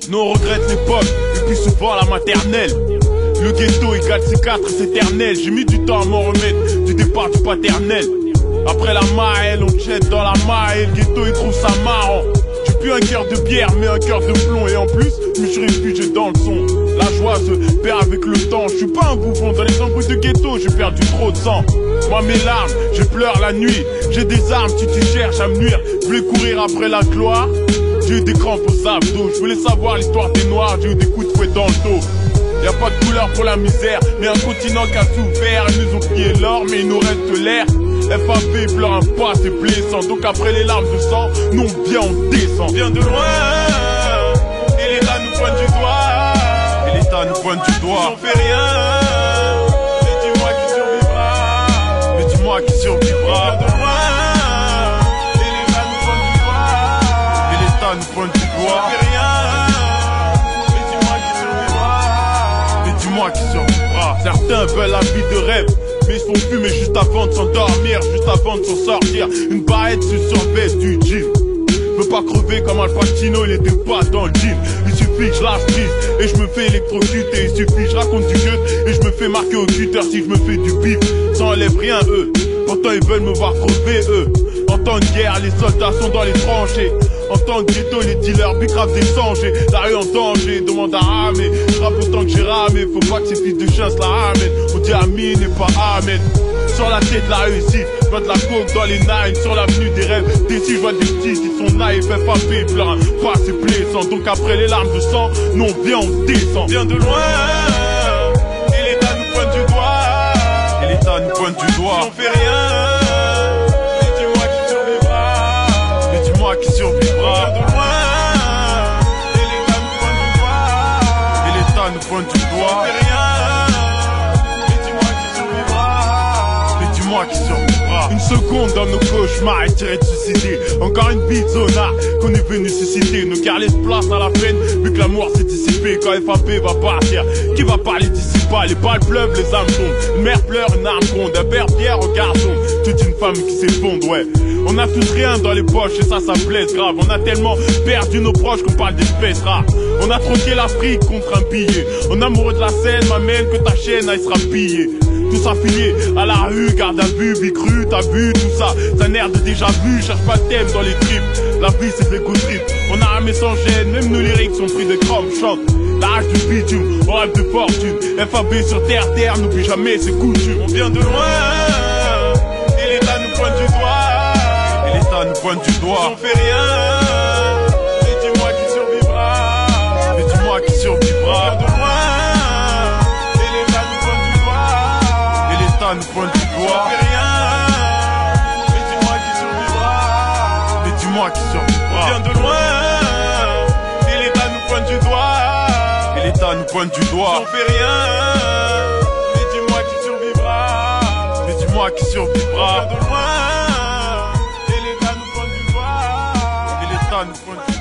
Nous on regrette l'époque, et puis souvent la maternelle. Le ghetto égale C4, c'est éternel. J'ai mis du temps à m'en remettre du départ du paternel. Après la Maëlle, on te jette dans la Maëlle. Le ghetto il trouve ça marrant. J'ai plus un cœur de bière mais un cœur de plomb. Et en plus, je me suis réfugié dans le son. La joie se perd avec le temps. Je suis pas un bouffon, dans les embrouilles de ghetto j'ai perdu trop de sang. Moi mes larmes, je pleure la nuit. J'ai des armes, tu cherches à me nuire. Je voulais courir après la gloire. J'ai eu des crampes aux abdos. Je voulais savoir l'histoire des noirs. J'ai eu des coups de fouet dans le dos. Y'a pas de couleur pour la misère, mais un continent qui a souffert. Ils nous ont pillé l'or, mais il nous reste l'air. FAP pleure un passé blessant. Donc après les larmes de sang, nous on vient, on descend. On vient de loin, et l'État nous pointe du doigt. Et l'État nous pointe du doigt. On fait rien, mais dis-moi qui survivra. Mais dis-moi qui survivra. On vient de loin, et l'État nous pointe du doigt. Et l'État nous pointe du doigt. On fait rien, mais dis-moi qui survivra. Mais dis-moi qui survivra. Certains veulent la vie de rêve, mais ils se font fumer juste avant de s'endormir, juste avant de s'en sortir. Une barrette se survêt du gym. Je veux pas crever comme Al Pacino, il était pas dans le gym. Il suffit que je lâche prise et je me fais électrocuter. Il suffit que je raconte du jeu et je me fais marquer au cutter. Si je me fais du bif, ça enlève rien eux. Pourtant ils veulent me voir crever eux. En temps de guerre, les soldats sont dans les tranchées. En temps de ghetto, les dealers bicravent des sangers. La rue en danger, demande à ramer. Je rappe autant que j'ai ramé, faut pas que ces fils de chien se la ramènent. On dit Amin et pas Amen. Sur la tête la réussite, je vois de la coke dans les nines. Sur l'avenue des rêves, d'ici je vois des petits qui sont naïfs. FAP pleure un passé blessant. Donc après les larmes de sang, nous on vient, on descend. On vient de loin, et l'État nous pointe du doigt. Et l'État nous pointe du doigt. Si on fait rien, mais dis-moi qui survivra. Mais dis-moi qui survivra. On vient de loin, et l'État nous pointe du doigt. Et l'État nous pointe du doigt. Si on fait rien, qui survivra. Une seconde dans nos cauchemars et tirer de suicider. Encore une vie de zonard qu'on est venu susciter. Nos cœurs laissent place à la peine vu que l'amour s'est dissipé. Quand FAP va partir, qui va parler d'ici pas? Les balles pleuvent, les âmes tombent. Une mère pleure, une arme gronde. Un père pierre au garçon. Toute une femme qui s'effondre, ouais. On a tous rien dans les poches et ça blesse grave. On a tellement perdu nos proches qu'on parle d'espèces rares. On a troqué l'Afrique contre un billet. On est amoureux de la scène, m'amène que ta chaîne elle sera pillée. Tout ça fini à la rue, garde à vue, bicru, t'as vu tout ça. C'est un air de déjà vu, cherche pas le thème dans les tripes. La vie c'est de l'égo trip, on a ramé sans gêne, même nos lyriques sont pris de chrome, chante. La hache du bitume, on rêve de fortune. FAB sur terre, n'oublie jamais c'est coutume. On vient de loin, et l'État nous pointe du doigt. Et l'État nous pointe du doigt. Si on fait rien, mais dis-moi qui survivra. Mais dis-moi qui survivra. On vient de loin, nous pointe du doigt. Je fais rien, mais dis-moi qui survivra. Mais dis-moi qui survivra. On vient de loin, et l'État nous pointe du doigt. Et l'État nous pointe du doigt. Si on fait rien, mais dis-moi qui survivra. Mais dis-moi qui survivra. On vient de loin, et l'État nous pointe du doigt. Et l'État nous pointe du doigt.